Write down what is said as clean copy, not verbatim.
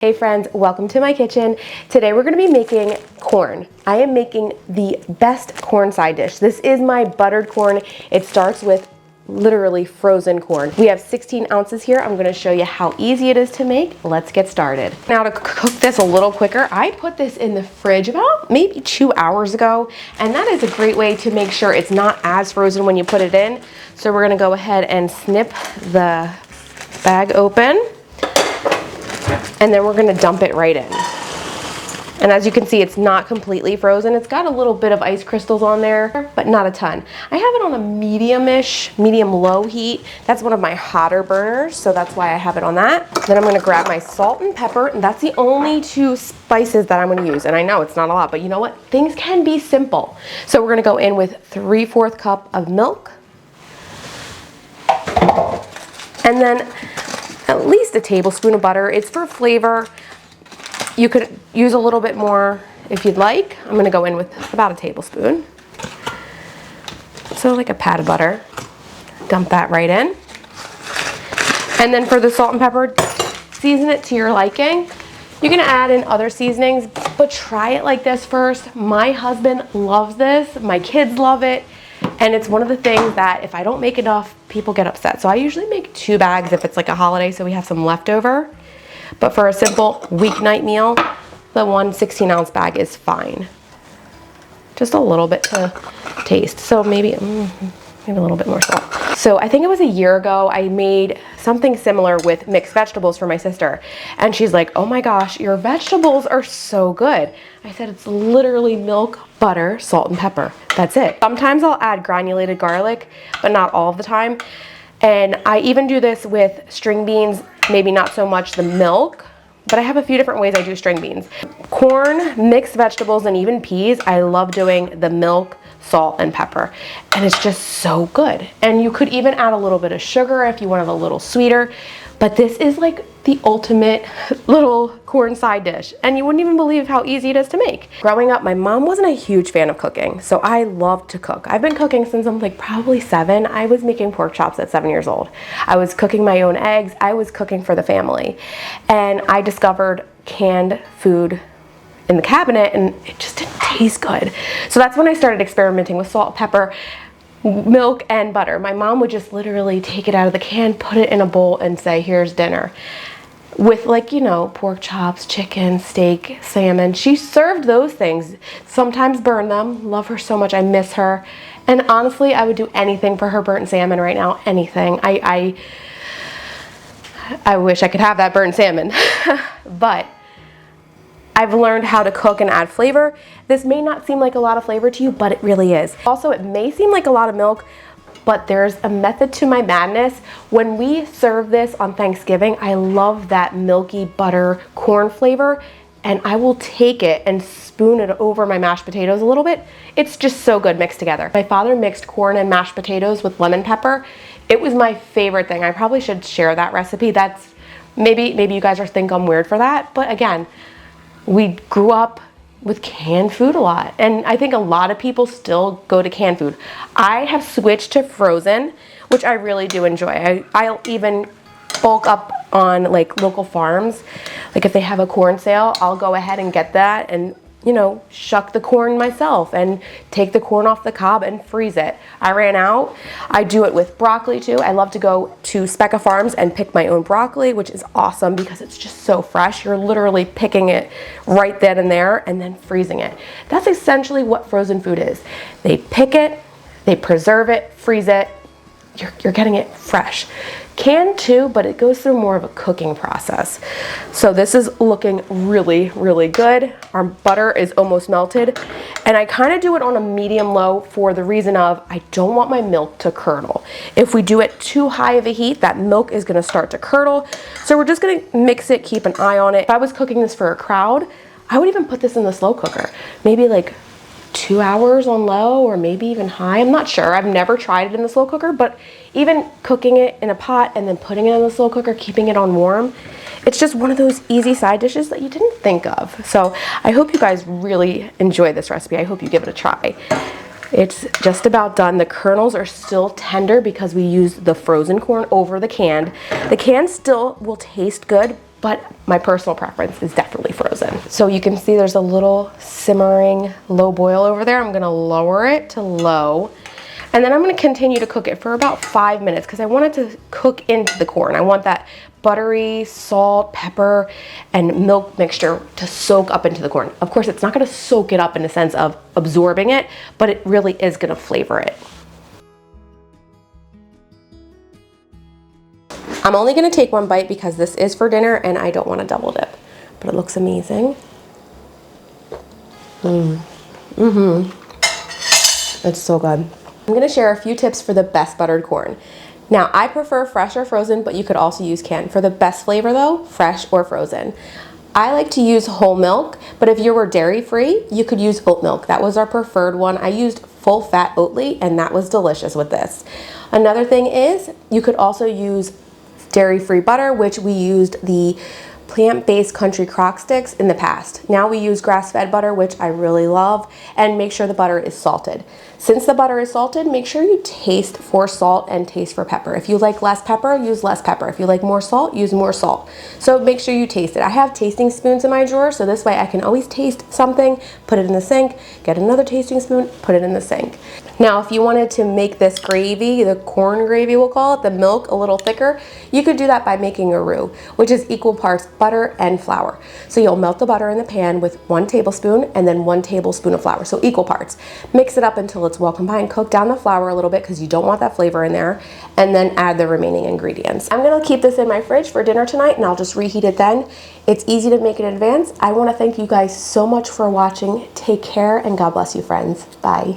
Hey friends, welcome to my kitchen. Today we're going to be making corn. I am making the best corn side dish. This is my buttered corn. It starts with literally frozen corn. We have 16 ounces here. I'm going to show you how easy it is to make. Let's get started. Now to cook this a little quicker, I put this in the fridge about maybe 2 hours ago, and that is a great way to make sure it's not as frozen when you put it in. So we're going to go ahead and snip the bag open. And then we're gonna dump it right in. And as you can see, it's not completely frozen. It's got a little bit of ice crystals on there, but not a ton. I have it on a medium-low heat. That's one of my hotter burners, so that's why I have it on that. Then I'm gonna grab my salt and pepper, and that's the only two spices that I'm gonna use. And I know it's not a lot, but you know what? Things can be simple. So we're gonna go in with 3/4 cup of milk. And then at least a tablespoon of butter. It's for flavor. You could use a little bit more if you'd like. I'm gonna go in with about a tablespoon. So like a pat of butter. Dump that right in. And then for the salt and pepper, season it to your liking. You can add in other seasonings, but try it like this first. My husband loves this. My kids love it. And it's one of the things that if I don't make enough, people get upset. So I usually make 2 bags if it's like a holiday, so we have some leftover. But for a simple weeknight meal, the 1 16-ounce bag is fine. Just a little bit to taste. So maybe a little bit more salt. So I think it was a year ago, I made something similar with mixed vegetables for my sister. And she's like, oh my gosh, your vegetables are so good. I said, it's literally milk, butter, salt, and pepper. That's it. Sometimes I'll add granulated garlic, but not all of the time. And I even do this with string beans, maybe not so much the milk, but I have a few different ways I do string beans. Corn, mixed vegetables, and even peas, I love doing the milk, salt, and pepper. And it's just so good. And you could even add a little bit of sugar if you want it a little sweeter. But this is like the ultimate little corn side dish. And you wouldn't even believe how easy it is to make. Growing up, my mom wasn't a huge fan of cooking. So I love to cook. I've been cooking since I'm like probably 7. I was making pork chops at 7 years old. I was cooking my own eggs. I was cooking for the family. And I discovered canned food in the cabinet and it just didn't taste good. So that's when I started experimenting with salt, pepper, milk, and butter. My mom would just literally take it out of the can, put it in a bowl, and say, here's dinner. With like, you know, pork chops, chicken, steak, salmon. She served those things, sometimes burn them. Love her so much, I miss her. And honestly, I would do anything for her burnt salmon right now, anything. I wish I could have that burnt salmon, but I've learned how to cook and add flavor. This may not seem like a lot of flavor to you, but it really is. Also, it may seem like a lot of milk, but there's a method to my madness. When we serve this on Thanksgiving, I love that milky butter corn flavor, and I will take it and spoon it over my mashed potatoes a little bit. It's just so good mixed together. My father mixed corn and mashed potatoes with lemon pepper. It was my favorite thing. I probably should share that recipe. That's maybe you guys think I'm weird for that, but again, we grew up with canned food a lot, and I think a lot of people still go to canned food. I have switched to frozen, which I really do enjoy. I'll even bulk up on like local farms. Like if they have a corn sale, I'll go ahead and get that and, you know, shuck the corn myself and take the corn off the cob and freeze it. I ran out. I do it with broccoli too. I love to go to Specca Farms and pick my own broccoli, which is awesome because it's just so fresh. You're literally picking it right then and there and then freezing it. That's essentially what frozen food is. They pick it, they preserve it, freeze it. You're getting it fresh. Canned too, but it goes through more of a cooking process. So this is looking really, really good. Our butter is almost melted. And I kind of do it on a medium-low for the reason of I don't want my milk to curdle. If we do it too high of a heat, that milk is gonna start to curdle. So we're just gonna mix it, keep an eye on it. If I was cooking this for a crowd, I would even put this in the slow cooker. Maybe like 2 hours on low or maybe even high. I'm not sure. I've never tried it in the slow cooker, but even cooking it in a pot and then putting it in the slow cooker, keeping it on warm, it's just one of those easy side dishes that you didn't think of. So I hope you guys really enjoy this recipe. I hope you give it a try. It's just about done. The kernels are still tender because we used the frozen corn over the canned. The canned still will taste good, but my personal preference is definitely frozen. So you can see there's a little simmering low boil over there. I'm gonna lower it to low. And then I'm gonna continue to cook it for about 5 minutes because I want it to cook into the corn. I want that buttery, salt, pepper, and milk mixture to soak up into the corn. Of course, it's not gonna soak it up in the sense of absorbing it, but it really is gonna flavor it. I'm only gonna take one bite because this is for dinner and I don't wanna double dip, but it looks amazing. It's so good. I'm gonna share a few tips for the best buttered corn. Now, I prefer fresh or frozen, but you could also use canned. For the best flavor though, fresh or frozen. I like to use whole milk, but if you were dairy free, you could use oat milk. That was our preferred one. I used full fat Oatly and that was delicious with this. Another thing is you could also use dairy-free butter, which we used the plant-based country crock sticks in the past. Now we use grass-fed butter, which I really love, and make sure the butter is salted. Since the butter is salted, make sure you taste for salt and taste for pepper. If you like less pepper, use less pepper. If you like more salt, use more salt. So make sure you taste it. I have tasting spoons in my drawer, so this way I can always taste something, put it in the sink, get another tasting spoon, put it in the sink. Now, if you wanted to make this gravy, the corn gravy we'll call it, the milk a little thicker, you could do that by making a roux, which is equal parts butter and flour. So you'll melt the butter in the pan with 1 tablespoon and then 1 tablespoon of flour, so equal parts. Mix it up until it's well combined. Cook down the flour a little bit because you don't want that flavor in there, and then add the remaining ingredients. I'm gonna keep this in my fridge for dinner tonight and I'll just reheat it then. It's easy to make in advance. I wanna thank you guys so much for watching. Take care and God bless you, friends. Bye.